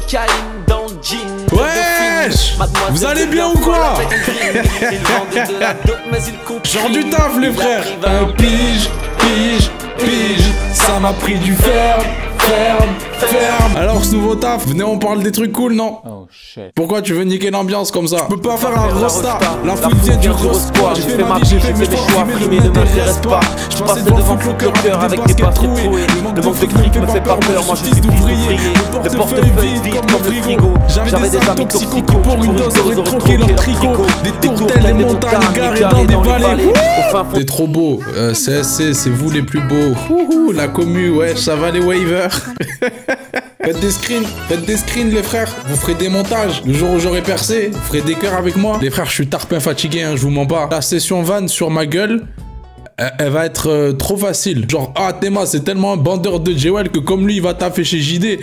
cocaïne dans le jean. Wesh, vous allez bien ou quoi? Genre du taf les frères. Un pige, ça m'a pris du ferme. Alors ce nouveau taf, venez on parle des trucs cool non? Oh shit. Pourquoi tu veux niquer l'ambiance comme ça? Je peux pas faire un rosta. La fouine vient du rosta. J'ai fait ma vie, j'ai fait mes choix, primés ne m'intéresse pas. Je passais devant le cœur avec des baskets trouées. Le manque de fric me fait pas peur, moi je suis ouvrier. Le portefeuille vide comme le frigo. J'avais des amis toxicaux pour une dose de troquer leur tricot. Des tourtelles, des montagnes garées dans des vallées. T'es trop beau, CSC, c'est vous les plus beaux. La commu, ouais, ça va les waivers. Faites des screens les frères, vous ferez des montages. Le jour où j'aurai percé, vous ferez des cœurs avec moi. Les frères, je suis tarpin fatigué, hein, je vous mens pas. La session van sur ma gueule, elle va être trop facile. Genre, ah Théma, c'est tellement un bandeur de Jewel que comme lui, il va taffer chez JD.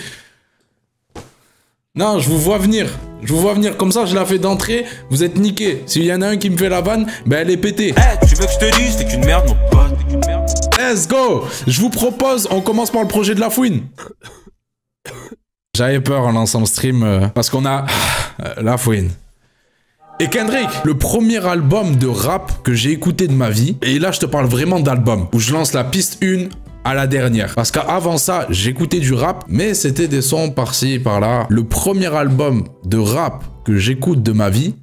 Non, je vous vois venir. Je vous vois venir comme ça, je la fais d'entrée, vous êtes niqués. S'il y en a un qui me fait la vanne, ben elle est pétée. Hey, tu veux que je te dise, t'es qu'une merde, mon pote. Let's go! Je vous propose, on commence par le projet de la fouine. J'avais peur en lançant le stream parce qu'on a la fouine. Et Kendrick, le premier album de rap que j'ai écouté de ma vie, et là je te parle vraiment d'album, où je lance la piste 1 à la dernière. Parce qu'avant ça, j'écoutais du rap, mais c'était des sons par-ci, par-là. Le premier album de rap que j'écoute de ma vie,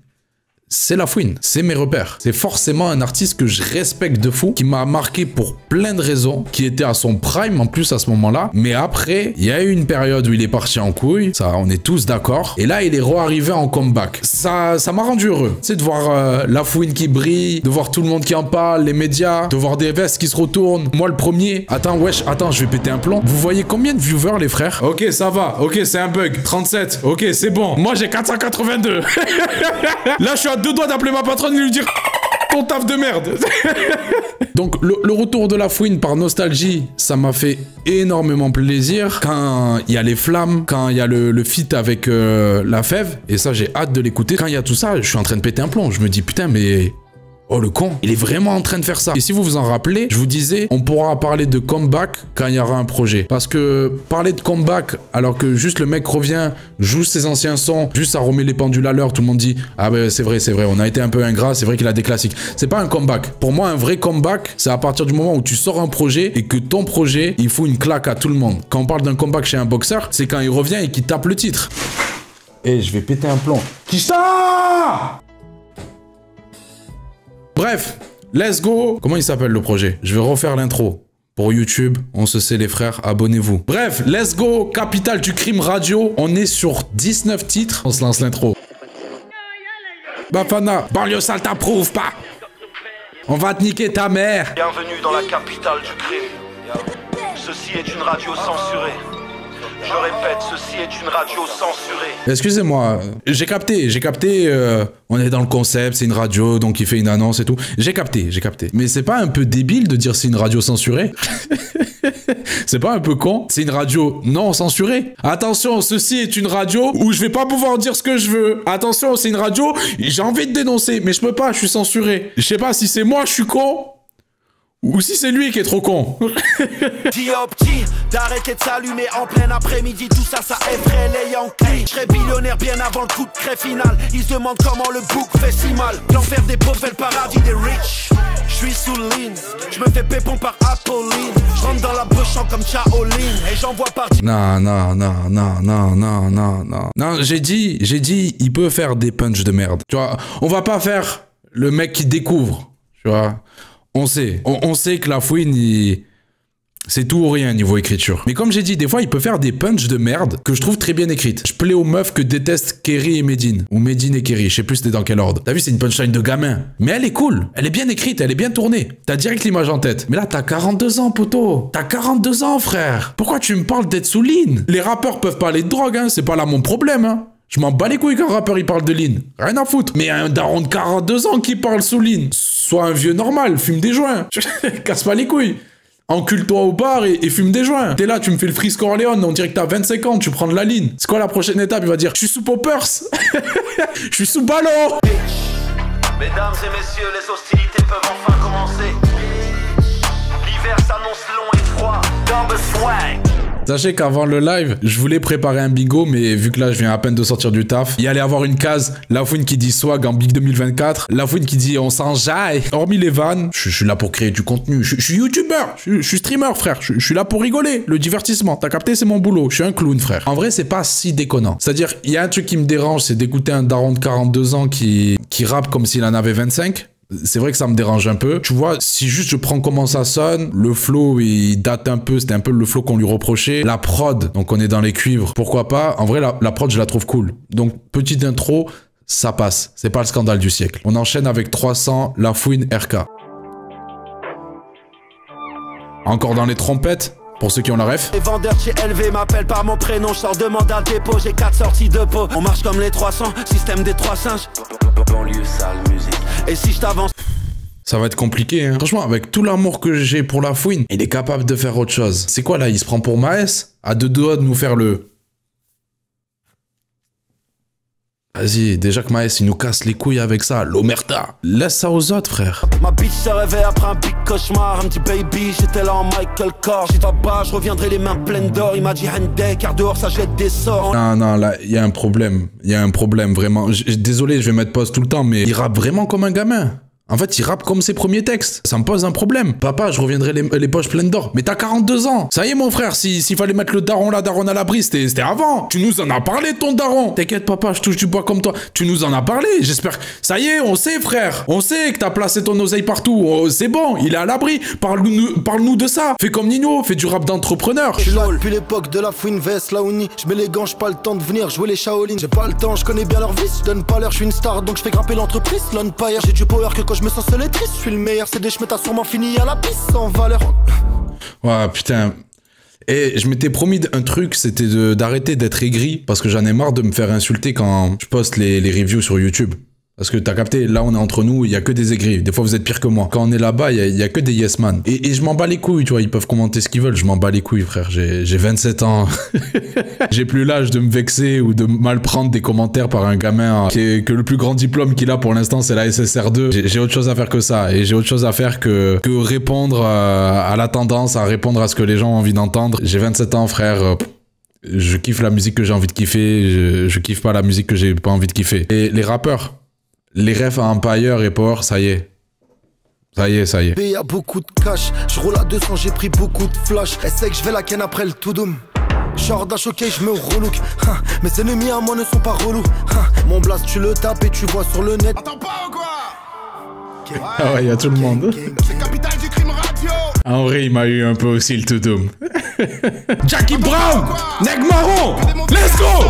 c'est La Fouine, c'est mes repères. C'est forcément un artiste que je respecte de fou, qui m'a marqué pour plein de raisons, qui était à son prime en plus à ce moment-là. Mais après, il y a eu une période où il est parti en couille, ça on est tous d'accord. Et là, il est re-arrivé en comeback. Ça m'a rendu heureux. C'est de voir La Fouine qui brille, de voir tout le monde qui en parle, les médias, de voir des vestes qui se retournent. Moi le premier. Attends, wesh, attends, je vais péter un plomb. Vous voyez combien de viewers les frères? Ok, ça va, ok, c'est un bug. 37, ok, c'est bon. Moi j'ai 482. Là, je suis à 2 doigts d'appeler ma patronne et lui dire ton taf de merde. Donc le retour de La Fouine par nostalgie, ça m'a fait énormément plaisir. Quand il y a les flammes, quand il y a le feat avec La Fève, et ça j'ai hâte de l'écouter. Quand il y a tout ça, je suis en train de péter un plomb. Je me dis putain mais... Oh le con, il est vraiment en train de faire ça. Et si vous vous en rappelez, je vous disais, on pourra parler de comeback quand il y aura un projet. Parce que parler de comeback, alors que juste le mec revient, joue ses anciens sons, juste ça remet les pendules à l'heure, tout le monde dit « Ah ben c'est vrai, on a été un peu ingrat, c'est vrai qu'il a des classiques. » C'est pas un comeback. Pour moi, un vrai comeback, c'est à partir du moment où tu sors un projet et que ton projet, il faut une claque à tout le monde. Quand on parle d'un comeback chez un boxeur, c'est quand il revient et qu'il tape le titre. Et je vais péter un plomb. Kishta! Bref, let's go. Comment il s'appelle le projet? Je vais refaire l'intro. Pour YouTube, on se sait les frères, abonnez-vous. Bref, let's go. Capitale du crime radio. On est sur 19 titres. On se lance l'intro. Bafana, banlieue sale t'approuve pas. On va te niquer ta mère. Bienvenue dans la capitale du crime. Ceci est une radio censurée. Je répète, ceci est une radio censurée. Excusez-moi, j'ai capté, on est dans le concept, c'est une radio, donc il fait une annonce et tout. J'ai capté. Mais c'est pas un peu débile de dire c'est une radio censurée? C'est pas un peu con? C'est une radio non censurée? Attention, ceci est une radio où je vais pas pouvoir dire ce que je veux. Attention, c'est une radio, j'ai envie de dénoncer, mais je peux pas, je suis censuré. Je sais pas si c'est moi, je suis con. Ou si c'est lui qui est trop con. Dis au petit d'arrêter de s'allumer en plein après-midi. Tout ça, ça effraie les Yankees. Je serai billionnaire bien avant le coup de craie final. Ils se demandent comment le bouc fait si mal. L'enfer des pauvres, le paradis des riches. Je suis sous ligne, je me fais pépon par Apolline. Je rentre dans la brochure comme Shaolin. Et j'envoie partir. Non, j'ai dit, il peut faire des punchs de merde. Tu vois, on va pas faire le mec qui découvre. Tu vois. On sait que La Fouine, c'est tout ou rien niveau écriture. Mais comme j'ai dit, des fois, il peut faire des punchs de merde que je trouve très bien écrites. Je plais aux meufs que détestent Kerry et Medine. Ou Medine et Kerry, je sais plus c'était dans quel ordre. T'as vu, c'est une punchline de gamin. Mais elle est cool, elle est bien écrite, elle est bien tournée. T'as direct l'image en tête. Mais là, t'as 42 ans, poteau. T'as 42 ans, frère. Pourquoi tu me parles d'être sous lean? Les rappeurs peuvent parler de drogue, hein, c'est pas là mon problème, hein. Je m'en bats les couilles qu'un rappeur il parle de lean. Rien à foutre. Mais un daron de 42 ans qui parle sous lean. Sois un vieux normal, fume des joints. Casse pas les couilles. Encule-toi au bar et fume des joints. T'es là, tu me fais le Frisco Orléans, on dirait que t'as 25 ans, tu prends de la ligne. C'est quoi la prochaine étape? Il va dire, je suis sous poppers. Je suis sous ballon. Mesdames et messieurs, les hostilités peuvent enfin commencer. L'hiver s'annonce long et froid. Dans le swag. Sachez qu'avant le live, je voulais préparer un bigot, mais vu que là, je viens à peine de sortir du taf, il y allait avoir une case, Lafouine qui dit swag en Big 2024, Lafouine qui dit on s'enjaille. Hormis les vannes, je suis là pour créer du contenu. Je suis youtubeur, je suis streamer, frère. Je suis là pour rigoler, le divertissement. T'as capté, c'est mon boulot. Je suis un clown, frère. En vrai, c'est pas si déconnant. C'est-à-dire, il y a un truc qui me dérange, c'est d'écouter un daron de 42 ans qui rappe comme s'il en avait 25. C'est vrai que ça me dérange un peu. Tu vois, si juste je prends comment ça sonne, le flow, il date un peu, c'était un peu le flow qu'on lui reprochait. La prod, donc on est dans les cuivres, pourquoi pas. En vrai, la prod, je la trouve cool. Donc, petite intro, ça passe. C'est pas le scandale du siècle. On enchaîne avec 300, Lafouine, RK. Encore dans les trompettes, pour ceux qui ont la ref. Les vendeurs chez LV m'appellent par mon prénom, je sors de mandat de dépôt, j'ai 4 sorties de peau. On marche comme les 300, système des 3 singes. Banlieue, sale musique. Et si je t'avance... Ça va être compliqué, hein. Franchement, avec tout l'amour que j'ai pour Lafouine, il est capable de faire autre chose. C'est quoi là? Il se prend pour Maes? À deux doigts de nous faire le... Vas-y, déjà que Maes, il nous casse les couilles avec ça. L'omerta. Laisse ça aux autres, frère. Ma bitch se réveille après un big cauchemar. Un petit baby, j'étais là en Michael Kors. J'y vais bas, je reviendrai les mains pleines d'or. Il m'a dit Hyundai, car dehors ça jette des sorts. Non, là, il y a un problème. Il y a un problème, vraiment. Désolé, je vais mettre pause tout le temps, mais il rappe vraiment comme un gamin. En fait, il rappe comme ses premiers textes. Ça me pose un problème. Papa, je reviendrai les poches pleines d'or. Mais t'as 42 ans. Ça y est, mon frère, s'il fallait mettre le daron, la daronne à l'abri, c'était avant. Tu nous en as parlé, ton daron. T'inquiète, papa, je touche du bois comme toi. Tu nous en as parlé. J'espère. Ça y est, on sait, frère. On sait que t'as placé ton oseille partout. Oh, c'est bon, il est à l'abri. Parle-nous de ça. Fais comme Nino, fais du rap d'entrepreneur. Je suis là depuis l'époque de la fouine veste, la Ouni. Je mets les gants, j'ai pas le temps de venir jouer les Shaolin. J'ai pas le temps, je connais bien leur vice. Je donne pas l'heure, je suis une star, donc je fais grimper l'entreprise. L'Empire, j'ai du power que quand je me sens seul et triste. Je suis le meilleur, c'est des chemins, t'as sûrement fini à la piste sans valeur. Ouais, putain. Et je m'étais promis un truc, c'était d'arrêter d'être aigri, parce que j'en ai marre de me faire insulter quand je poste les reviews sur YouTube. Parce que t'as capté, là on est entre nous, il y a que des aigris. Des fois vous êtes pire que moi. Quand on est là-bas, il y a que des yes man. Et je m'en bats les couilles, tu vois, ils peuvent commenter ce qu'ils veulent, je m'en bats les couilles, frère. J'ai 27 ans. J'ai plus l'âge de me vexer ou de mal prendre des commentaires par un gamin que le plus grand diplôme qu'il a pour l'instant c'est la SSR2. J'ai autre chose à faire que ça. Et j'ai autre chose à faire que répondre à la tendance, à répondre à ce que les gens ont envie d'entendre. J'ai 27 ans, frère. Je kiffe la musique que j'ai envie de kiffer. Je kiffe pas la musique que j'ai pas envie de kiffer. Et les rappeurs, les refs à Empire et Power, ça y est. Ça y est. Il y a beaucoup de cash, je roule à 200, j'ai pris beaucoup de flash. Elle sait que je vais la ken après le tout doom. Genre d'un choqué, je me relook. Mes ennemis à moi ne sont pas relous. Mon blast, tu le tapes et tu vois sur le net. Attends pas ou quoi? Ah ouais, il y a tout le monde. C'est capital du crime radio. En vrai, il m'a eu un peu aussi le tout doom. Jackie Brown, Neg Marron, let's go!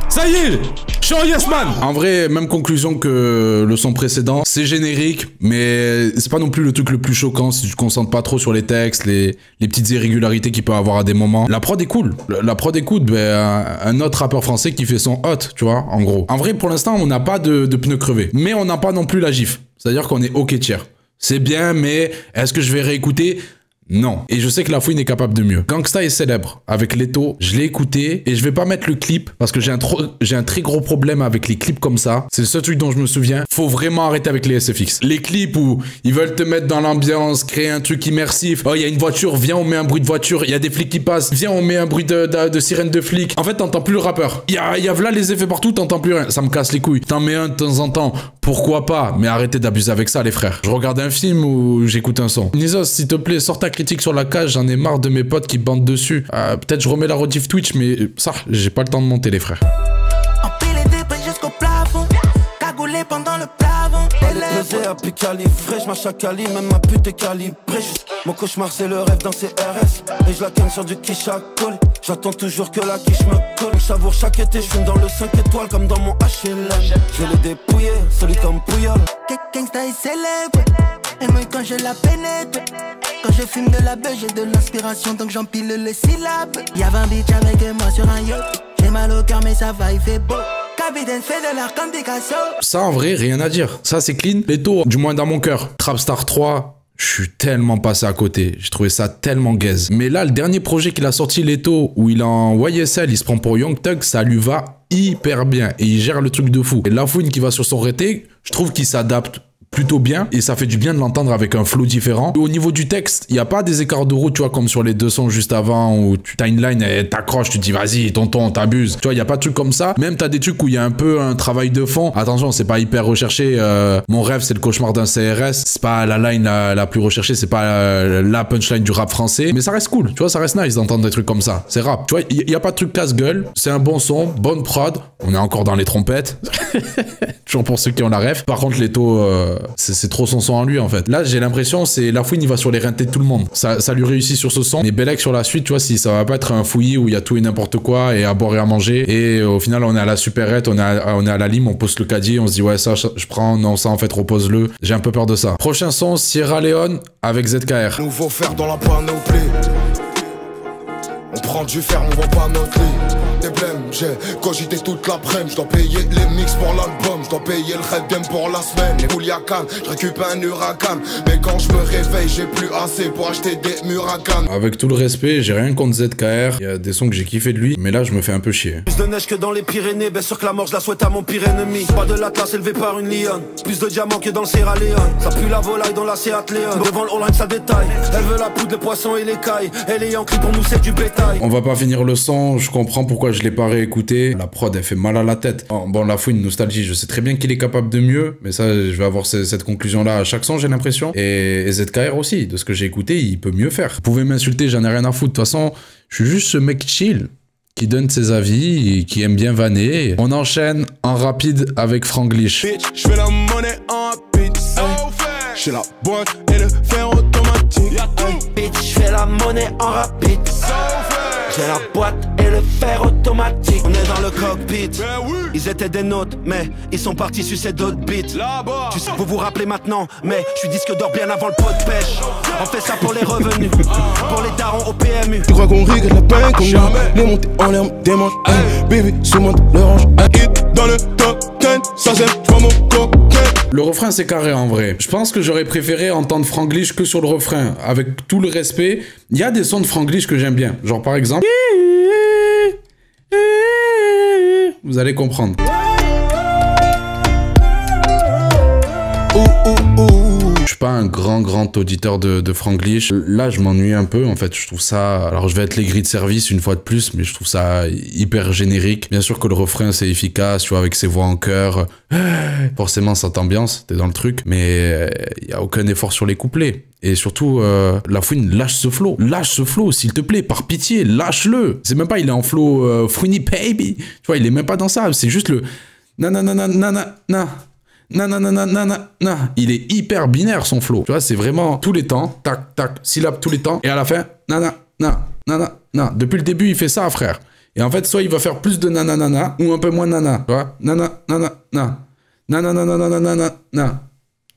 Ça y est, je suis en yes man. En vrai, même conclusion que le son précédent, c'est générique, mais c'est pas non plus le truc le plus choquant si tu te concentres pas trop sur les textes, les petites irrégularités qu'il peut avoir à des moments. La prod est cool. La prod est cool, ben, un autre rappeur français qui fait son hot, tu vois, en gros. En vrai, pour l'instant, on n'a pas de pneus crevés, mais on n'a pas non plus la gif. C'est-à-dire qu'on est ok tiers. C'est bien, mais est-ce que je vais réécouter ? Non. Et je sais que Lafouine est capable de mieux. Gangsta est célèbre. Avec Leto, je l'ai écouté et je vais pas mettre le clip parce que j'ai un très gros problème avec les clips comme ça. C'est le seul truc dont je me souviens. Faut vraiment arrêter avec les SFX. Les clips où ils veulent te mettre dans l'ambiance, créer un truc immersif. Oh, il y a une voiture, viens, on met un bruit de voiture. Il y a des flics qui passent, viens, on met un bruit de sirène de flic. En fait, t'entends plus le rappeur. Il y a là les effets partout, t'entends plus rien. Ça me casse les couilles. T'en mets un de temps en temps. Pourquoi pas? Mais arrêtez d'abuser avec ça, les frères. Je regarde un film ou j'écoute un son. Nizos, s'il te plaît, sors ta critique sur la cage. J'en ai marre de mes potes qui bandent dessus. Peut-être je remets la rediff Twitch, mais ça, j'ai pas le temps de monter, les frères. Empilé des briques jusqu'au plafond, cagoulé pendant le plafond. Pesé à plus calibré, je marche à Cali, même ma pute est calibrée. Mon cauchemar c'est le rêve dans ces RS. Et je la canne sur du quiche à colle. J'attends toujours que la quiche me colle. Je savoure chaque été, je fume dans le 5 étoiles comme dans mon HLM. Je vais le dépouiller, solide comme Pouyol. Gangsta est célèbre, et moi quand je la pénètre. Quand je fume de la beuh, j'ai de l'inspiration, donc j'empile les syllabes. Y'avait un bitch avec moi sur un yacht. J'ai mal au cœur, mais ça va, il fait beau. Capitaine fait de l'art comme Picasso. Ça, en vrai, rien à dire. Ça, c'est clean. Leto, du moins dans mon cœur. Trapstar 3, je suis tellement passé à côté. J'ai trouvé ça tellement gaze. Mais là, le dernier projet qu'il a sorti, Leto, où il est en YSL, il se prend pour Young Thug, ça lui va hyper bien. Et il gère le truc de fou. Et Lafouine qui va sur son rété, je trouve qu'il s'adapte plutôt bien et ça fait du bien de l'entendre avec un flow différent. Et au niveau du texte, il n'y a pas des écarts de route, tu vois, comme sur les deux sons juste avant où tu as une line et t'accroches, tu te dis vas-y, tonton, t'abuses. Tu vois, il n'y a pas de truc comme ça. Même t'as des trucs où il y a un peu un travail de fond. Attention, c'est pas hyper recherché. Mon rêve, c'est le cauchemar d'un CRS. C'est pas la line la plus recherchée, c'est pas la punchline du rap français. Mais ça reste cool, tu vois, ça reste nice d'entendre des trucs comme ça. C'est rap. Tu vois, il n'y a pas de truc casse-gueule. C'est un bon son, bonne prod. On est encore dans les trompettes. Toujours pour ceux qui ont la ref. Par contre, Leto, c'est trop son son en lui, en fait. Là, j'ai l'impression, c'est la fouine, il va sur les rintés de tout le monde. Ça lui réussit sur ce son. Mais Bellec sur la suite, tu vois, si ça va pas être un fouillis où il y a tout et n'importe quoi et à boire et à manger. Et au final, on est à la supérette, on est à la lime, on pose le caddie, on se dit ouais, ça, je prends, non, ça, en fait, repose-le. J'ai un peu peur de ça. Prochain son, Sierra Leone avec ZKR. Nouveau fer dans la panoplie. On prend du fer, on vend pas notre lit. Des blèmes, j'ai cogité toute l'après-midi. Je dois payer les mix pour l'album, je dois payer le rêve game pour la semaine. Les Kouliakan, je récupère un huracan. Mais quand je me réveille, j'ai plus assez pour acheter des Muracan. Avec tout le respect, j'ai rien contre ZKR. Il y a des sons que j'ai kiffé de lui, mais là je me fais un peu chier. Plus de neige que dans les Pyrénées, bien sûr que la mort je la souhaite à mon pire ennemi. Pas de l'Atlas élevé par une lionne. Plus de diamants que dans le Sierra Leone. Ça pue la volaille dans la Seat Leon. Devant le All-Line ça détaille. Elle veut la poudre, le poisson et les cailles. Elle est Yankee pour nous c'est du bétail. On va pas finir le son, je comprends pourquoi je l'ai pas réécouté. La prod elle fait mal à la tête. Bon, la fouine, nostalgie, je sais très bien qu'il est capable de mieux, mais ça je vais avoir cette conclusion là à chaque son, j'ai l'impression. Et ZKR aussi, de ce que j'ai écouté, il peut mieux faire. Vous pouvez m'insulter, j'en ai rien à foutre. De toute façon, je suis juste ce mec chill qui donne ses avis et qui aime bien vanner. On enchaîne en rapide avec Franglish. Bitch, je fais la monnaie en rapide. J'ai la boîte et le fer automatique. Bitch, je fais la monnaie en rapide. J'ai la boîte et le fer automatique. On est dans le cockpit. Ils étaient des nôtres, mais ils sont partis sur ces d'autres beats. Tu sais, vous vous rappelez maintenant, mais je suis disque d'or bien avant le pot de pêche. On fait ça pour les revenus, pour les darons au PMU. Tu crois qu'on regrette la peine comme moi? Les montées en l'air, des manches. Baby, sous-monte l'orange. Hit dans le top 10, ça c'est pas mon coquin. Le refrain c'est carré en vrai. Je pense que j'aurais préféré entendre Franglish que sur le refrain. Avec tout le respect, il y a des sons de Franglish que j'aime bien. Genre par exemple... Vous allez comprendre. Je suis pas un grand auditeur de Franglish. Là, je m'ennuie un peu. En fait, je trouve ça... Alors, je vais être l'aigri de service une fois de plus, mais je trouve ça hyper générique. Bien sûr que le refrain, c'est efficace, tu vois, avec ses voix en chœur. Forcément, ça t'ambiance, t'es dans le truc. Mais il y a aucun effort sur les couplets. Et surtout, la fouine, lâche ce flow. Lâche ce flow, s'il te plaît, par pitié, lâche-le. C'est même pas, il est en flow Fouini baby. Tu vois, il est même pas dans ça. C'est juste le... Nananana. Il est hyper binaire son flow. Tu vois, c'est vraiment tous les temps, tac, tac, syllabe tous les temps. Et à la fin, nanana. Depuis le début, il fait ça, frère. Et en fait, soit il va faire plus de nanana ou un peu moins nana. Tu vois, nanana.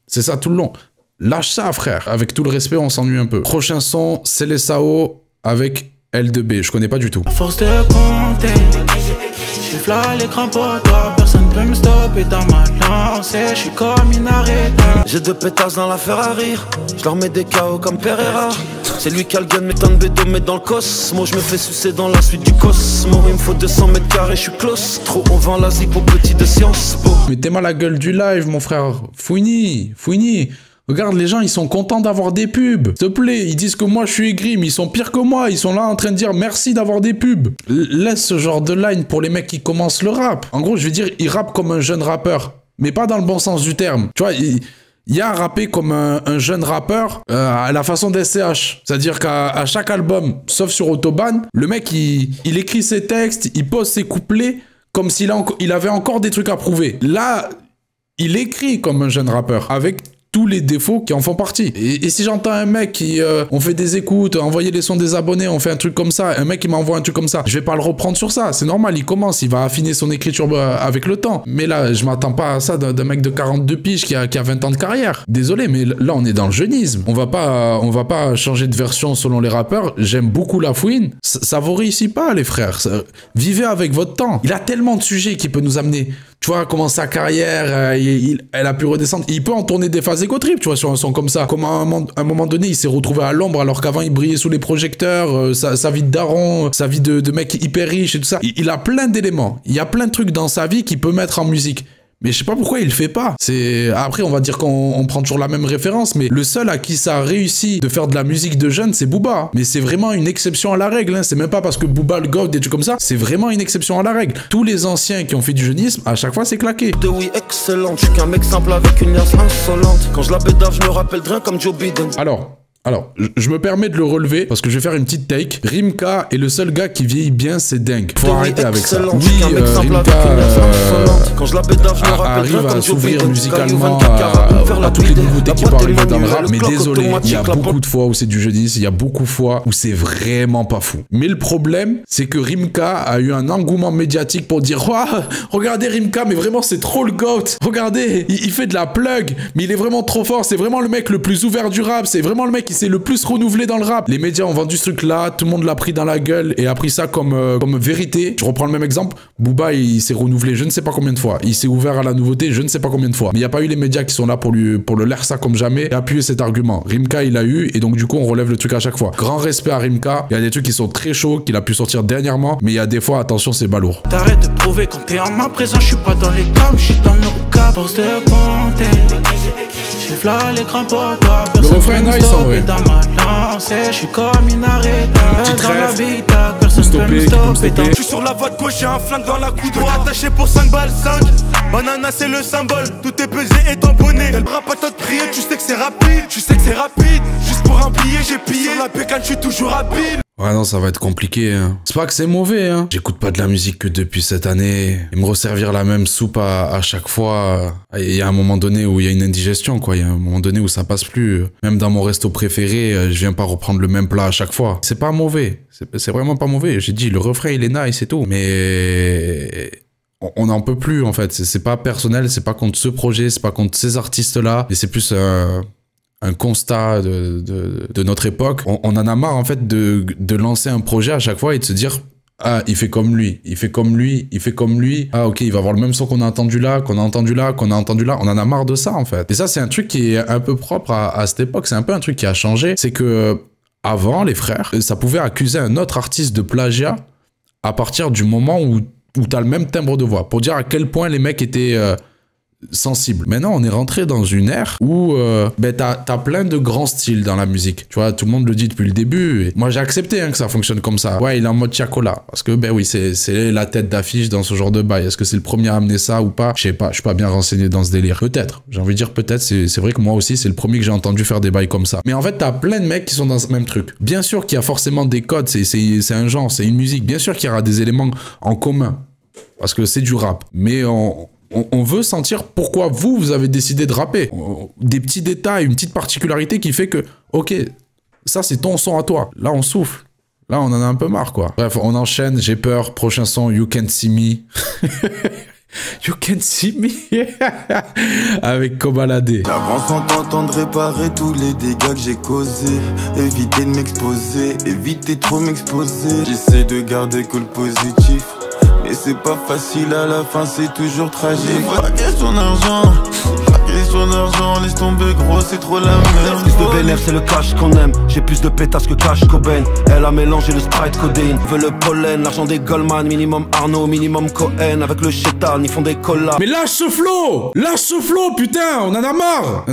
C'est ça tout le long. Lâche ça, frère. Avec tout le respect, on s'ennuie un peu. Prochain son, c'est les Sao avec L2B. Je connais pas du tout. À force de compter, je suis là l'écran pour toi. Personne peut me stopper dans ma lancée. Je suis comme une arrêtée. J'ai deux pétasses dans la Ferrari. Je leur mets des KO comme Pereira. C'est lui qui a le gun, mais tant de bédo, mais dans le cosmo. Je me fais sucer dans la suite du Cosmo. Il me faut 200 mètres carrés, je suis close. Trop, on vend la zip au petit de Sciences Po. Mettez-moi la gueule du live, mon frère. Fouini. Regarde, les gens, ils sont contents d'avoir des pubs. S'il te plaît, ils disent que moi, je suis aigri, mais ils sont pires que moi. Ils sont là en train de dire merci d'avoir des pubs. Laisse ce genre de line pour les mecs qui commencent le rap. En gros, je veux dire, ils rappent comme un jeune rappeur. Mais pas dans le bon sens du terme. Tu vois, il y a rappé comme un jeune rappeur à la façon d'SCH. C'est-à-dire qu'à chaque album, sauf sur Autobahn, le mec, il écrit ses textes, il pose ses couplets comme s'il avait encore des trucs à prouver. Là, il écrit comme un jeune rappeur, avec tous les défauts qui en font partie. Et si j'entends un mec qui... on fait des écoutes, envoyer les sons des abonnés, on fait un truc comme ça, un mec qui m'envoie un truc comme ça, je vais pas le reprendre sur ça, c'est normal, il commence, il va affiner son écriture avec le temps. Mais là, je m'attends pas à ça d'un mec de 42 piges qui a 20 ans de carrière. Désolé, mais là, on est dans le jeunisme. On va pas changer de version selon les rappeurs. J'aime beaucoup la fouine. Ça vous réussit pas, les frères. Vivez avec votre temps. Il a tellement de sujets qui peut nous amener... Tu vois, comment sa carrière, elle a pu redescendre. Il peut en tourner des phases égo-trip, tu vois, sur un son comme ça. Comme à un moment donné, il s'est retrouvé à l'ombre alors qu'avant, il brillait sous les projecteurs. Sa vie de daron, sa vie de mec hyper riche et tout ça. Il a plein d'éléments. Il y a plein de trucs dans sa vie qu'il peut mettre en musique. Mais je sais pas pourquoi il le fait pas. Après, on va dire qu'on prend toujours la même référence, mais le seul à qui ça a réussi de faire de la musique de jeunes, c'est Booba. Mais c'est vraiment une exception à la règle, hein. C'est même pas parce que Booba le gold, des trucs comme ça. C'est vraiment une exception à la règle. Tous les anciens qui ont fait du jeunisme, à chaque fois, c'est claqué. De oui, excellente. Je suis qu'un mec simple avec une liasse insolente. Quand je la bédave, je me rappelle de rien comme Joe Biden. Alors, je me permets de le relever parce que je vais faire une petite take. Rimka est le seul gars qui vieillit bien, c'est dingue. Faut arrêter avec ça. Oui, Rimka arrive à s'ouvrir musicalement à toutes les nouveautés qui peuvent arriver dans le rap. Mais désolé, il y a beaucoup de fois où c'est du jeunisme, il y a beaucoup de fois où c'est vraiment pas fou. Mais le problème, c'est que Rimka a eu un engouement médiatique pour dire oh, regardez Rimka, mais vraiment c'est trop le GOAT. Regardez, il fait de la plug, mais il est vraiment trop fort. C'est vraiment le mec le plus ouvert du rap. C'est vraiment le mec qui s'est le plus renouvelé dans le rap. Les médias ont vendu ce truc là, tout le monde l'a pris dans la gueule et a pris ça comme vérité. Je reprends le même exemple, Booba il s'est renouvelé je ne sais pas combien de fois, il s'est ouvert à la nouveauté je ne sais pas combien de fois, mais il n'y a pas eu les médias qui sont là pour le l'air ça comme jamais et appuyer cet argument. Rimka il a eu et donc du coup on relève le truc à chaque fois. Grand respect à Rimka, il y a des trucs qui sont très chauds qu'il a pu sortir dernièrement, mais il y a des fois attention c'est balourd. T'arrêtes de prouver quand t'es en ma présence, je suis pas dans les cams, je suis dans nos cas pour se compter. J'ai là l'écran pour toi, le refrain nice en vrai. Je suis comme une arrêtée dans la vie, personne peut me stopper. Je suis sur la voie de gauche, j'ai un flingue dans la coude droite. Attaché pour 5 balles, 5. Banana c'est le symbole, tout est pesé et tamponné. Le bras pas toi de prier, tu sais que c'est rapide. Tu sais que c'est rapide, juste pour un billet j'ai pillé. Sur la pécane, je suis toujours habile. Ouais non ça va être compliqué hein. C'est pas que c'est mauvais hein. J'écoute pas de la musique que depuis cette année. Et me resservir la même soupe à chaque fois. Il y a un moment donné où il y a une indigestion quoi. Il y a un moment donné où ça passe plus. Même dans mon resto préféré, je viens pas reprendre le même plat à chaque fois. C'est pas mauvais. C'est vraiment pas mauvais. J'ai dit le refrain il est nice et tout. Mais on n'en peut plus en fait. C'est pas personnel, c'est pas contre ce projet, c'est pas contre ces artistes là. Mais c'est plus un constat de notre époque. On en a marre en fait de lancer un projet à chaque fois et de se dire ah il fait comme lui, il fait comme lui, il fait comme lui. Ah ok il va avoir le même son qu'on a entendu là, qu'on a entendu là, qu'on a entendu là. On en a marre de ça en fait. Et ça c'est un truc qui est un peu propre à cette époque. C'est un peu un truc qui a changé. C'est que avant les frères, ça pouvait accuser un autre artiste de plagiat à partir du moment où t'as le même timbre de voix. Pour dire à quel point les mecs étaient sensible. Maintenant, on est rentré dans une ère où t'as plein de grands styles dans la musique. Tu vois, tout le monde le dit depuis le début. Et moi, j'ai accepté hein, que ça fonctionne comme ça. Ouais, il est en mode Tiakola. Parce que, oui, c'est la tête d'affiche dans ce genre de bail. Est-ce que c'est le premier à amener ça ou pas? Je sais pas, je suis pas bien renseigné dans ce délire. Peut-être. J'ai envie de dire peut-être. C'est vrai que moi aussi, c'est le premier que j'ai entendu faire des bails comme ça. Mais en fait, t'as plein de mecs qui sont dans ce même truc. Bien sûr qu'il y a forcément des codes. C'est un genre, c'est une musique. Bien sûr qu'il y aura des éléments en commun. Parce que c'est du rap. Mais on veut sentir pourquoi vous avez décidé de rapper. Des petits détails, une petite particularité qui fait que, ok, ça c'est ton son à toi. Là on souffle. Là on en a un peu marre quoi. Bref, on enchaîne, j'ai peur. Prochain son, You Can't See Me. You Can't See Me. Avec Kobalade. J'avance en tentant de réparer tous les dégâts que j'ai causés. Éviter de m'exposer, éviter trop m'exposer. J'essaie de garder que le positif. Et c'est pas facile à la fin, c'est toujours tragique. Pas question d'argent, pas question d'argent, laisse tomber gros, c'est trop la merde. Plus de bénéf, c'est le cash qu'on aime. J'ai plus de pétasses que Cash Cobain. Elle a mélangé le Sprite codéine. Veut le pollen, l'argent des Goldman. Minimum Arnaud, minimum Cohen. Avec le chétan, ils font des collabs. Mais lâche ce flow! Lâche ce flow, putain! On en a marre!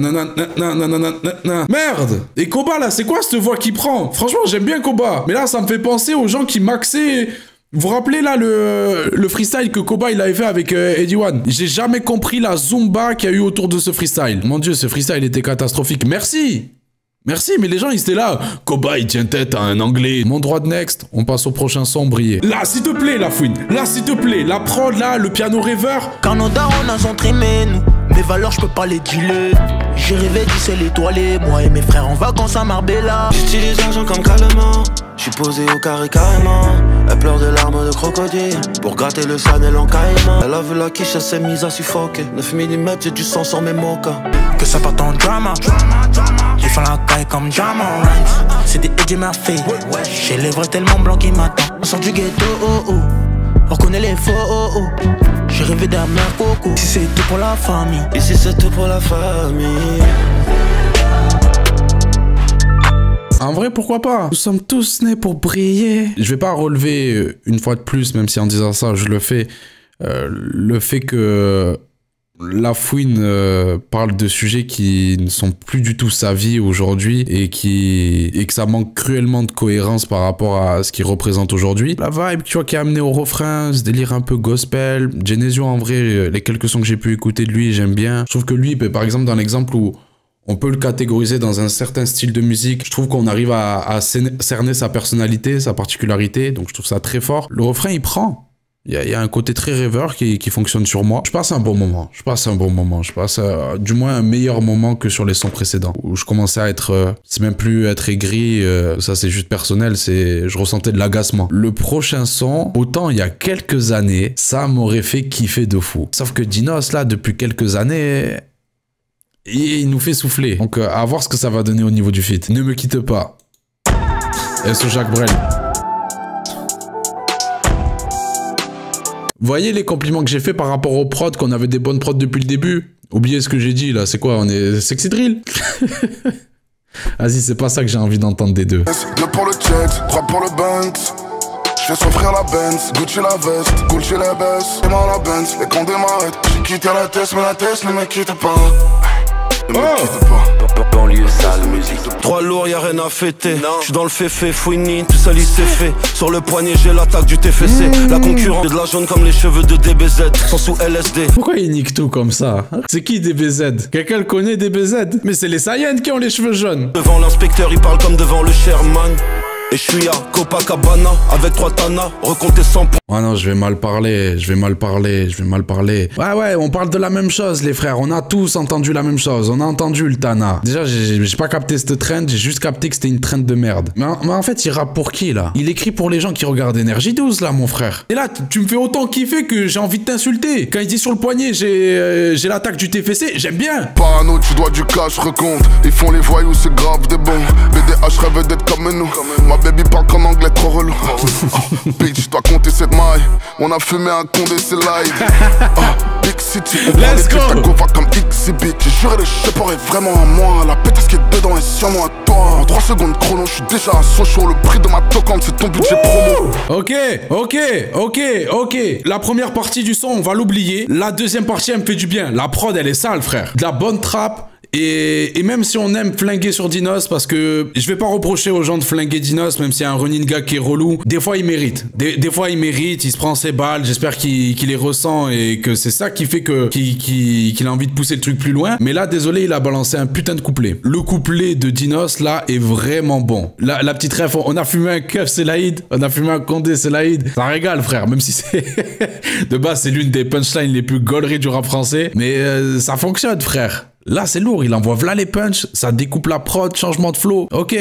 Merde! Et Koba, là, c'est quoi cette voix qu'il prend? Franchement, j'aime bien Koba. Mais là, ça me fait penser aux gens qui maxaient. Vous vous rappelez là le freestyle que Koba il avait fait avec Eddie One? J'ai jamais compris la zumba qu'il y a eu autour de ce freestyle. Mon dieu, ce freestyle était catastrophique. Merci! Merci, mais les gens ils étaient là. Koba il tient tête à un anglais. Mon droit de next, on passe au prochain son briller. Là, s'il te plaît, la fouine. Là, s'il te plaît, la prod là, le piano rêveur. Quand nos darons nous ont trimé, nous, mes valeurs je peux pas les dealer. J'ai rêvé du ciel étoilé, moi et mes frères en vacances à Marbella. J'utilise l'argent comme calmant, j'suis posé au carré carrément. Elle pleure des larmes de crocodile, pour gratter le Chanel en caïman. Elle a vu la quiche, elle s'est mise à suffoquer. 9 mm, j'ai du sang sur mes mochas. Que ça parte en drama, j'ai fait la caille comme Jamal. C'est des Eddie Murphy, j'ai les vrais tellement blancs qui m'attendent. On sort du ghetto, oh oh, on reconnaît les faux, oh oh. J'ai rêvé d'un meilleur coco, si c'est tout pour la famille. Et si c'est tout pour la famille. En vrai, pourquoi pas? Nous sommes tous nés pour briller. Je vais pas relever une fois de plus, même si en disant ça, je le fais. Le fait que La Fouine parle de sujets qui ne sont plus du tout sa vie aujourd'hui et que ça manque cruellement de cohérence par rapport à ce qu'il représente aujourd'hui. La vibe, tu vois, qui a amené au refrain, ce délire un peu gospel. Genesio, en vrai, les quelques sons que j'ai pu écouter de lui, j'aime bien. Je trouve que lui, par exemple, dans l'exemple où on peut le catégoriser dans un certain style de musique, je trouve qu'on arrive à cerner sa personnalité, sa particularité, donc je trouve ça très fort. Le refrain, il prend. Il y a un côté très rêveur qui fonctionne sur moi. Je passe un bon moment. Je passe du moins un meilleur moment que sur les sons précédents. Où je commençais à être... c'est même plus être aigri, ça c'est juste personnel, je ressentais de l'agacement. Le prochain son, autant il y a quelques années, ça m'aurait fait kiffer de fou. Sauf que Dinos, là, depuis quelques années... il nous fait souffler. Donc à voir ce que ça va donner au niveau du feat. Ne me quitte pas. Et ce Jacques Brel. Vous voyez les compliments que j'ai fait par rapport aux prods, qu'on avait des bonnes prods depuis le début? Oubliez ce que j'ai dit là, c'est quoi? On est sexy drill? Vas-y, c'est pas ça que j'ai envie d'entendre des deux. 2 pour le jet, 3 pour le Banks. Je fais souffrir la Benz, Gucci la veste, Gucci les baisses. Et moi la Benz, les condés m'arrêtent. J'ai quitté la tête, mais la tête ne me quitte pas. Ne me quitte pas. Banlieue sale musique. 3 lourds, y'a rien à fêter. J'suis dans le féfé, fouini, tout ça lui c'est fait. Sur le poignet, j'ai l'attaque du TFC. La concurrence de la jaune comme les cheveux de DBZ. Sans sous LSD. Pourquoi il nique tout comme ça? C'est qui DBZ? Quelqu'un le connaît DBZ? Mais c'est les Saiyans qui ont les cheveux jaunes. Devant l'inspecteur, il parle comme devant le Sherman. Et je suis à Copacabana avec 3 tanas, recompter 100 points. Ah non, je vais mal parler. Ouais, on parle de la même chose, les frères. On a tous entendu la même chose. On a entendu le Tana. Déjà, j'ai pas capté cette trend, j'ai juste capté que c'était une trend de merde. Mais en fait, il rappe pour qui, là? Il écrit pour les gens qui regardent Énergie 12, là, mon frère. Et là, tu me fais autant kiffer que j'ai envie de t'insulter. Quand il dit sur le poignet, j'ai l'attaque du TFC, j'aime bien. Parano, tu dois du cash, recompte. Ils font les voyous, c'est grave des bons. BDH rêve d'être comme nous. Ma baby parle qu'en anglais, trop relou. Bitch, dois compter cette maille. On a fumé un condé, c'est live. Big City, on prend les clips, go va comme Exhibit. J'ai juré les cheveux est vraiment à moi. La pétasse qui est dedans est sûrement à toi. En 3 secondes chrono, je suis déjà à Sochaux. Le prix de ma tocante, c'est ton budget promo. Ok. La première partie du son, on va l'oublier. La deuxième partie, elle me fait du bien. La prod, elle est sale, frère. De la bonne trappe. Et même si on aime flinguer sur Dinos, parce que je vais pas reprocher aux gens de flinguer Dinos, même s'il y a un running gag qui est relou, des fois il mérite. Des fois il mérite, il se prend ses balles, j'espère qu'il les ressent et que c'est ça qui fait qu'il a envie de pousser le truc plus loin. Mais là, désolé, il a balancé un putain de couplet. Le couplet de Dinos, là, est vraiment bon. La petite ref, on a fumé un keuf, c'est Laïd, on a fumé un condé, c'est Laïd. Ça régale, frère, même si c'est... de base, c'est l'une des punchlines les plus gauleries du rap français. Mais ça fonctionne, frère. Là, c'est lourd, il envoie v'là les punchs, ça découpe la prod, changement de flow. Ok.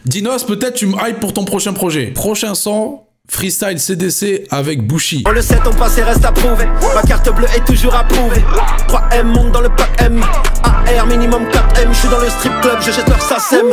Dinos, peut-être tu me hype pour ton prochain projet. Prochain son, freestyle CDC avec Bouchy. On le sait, ton passé reste à prouver. Ma carte bleue est toujours approuvée. 3M monte dans le pack M. AR minimum 4M. Je suis dans le strip club, je jette leur SACEM.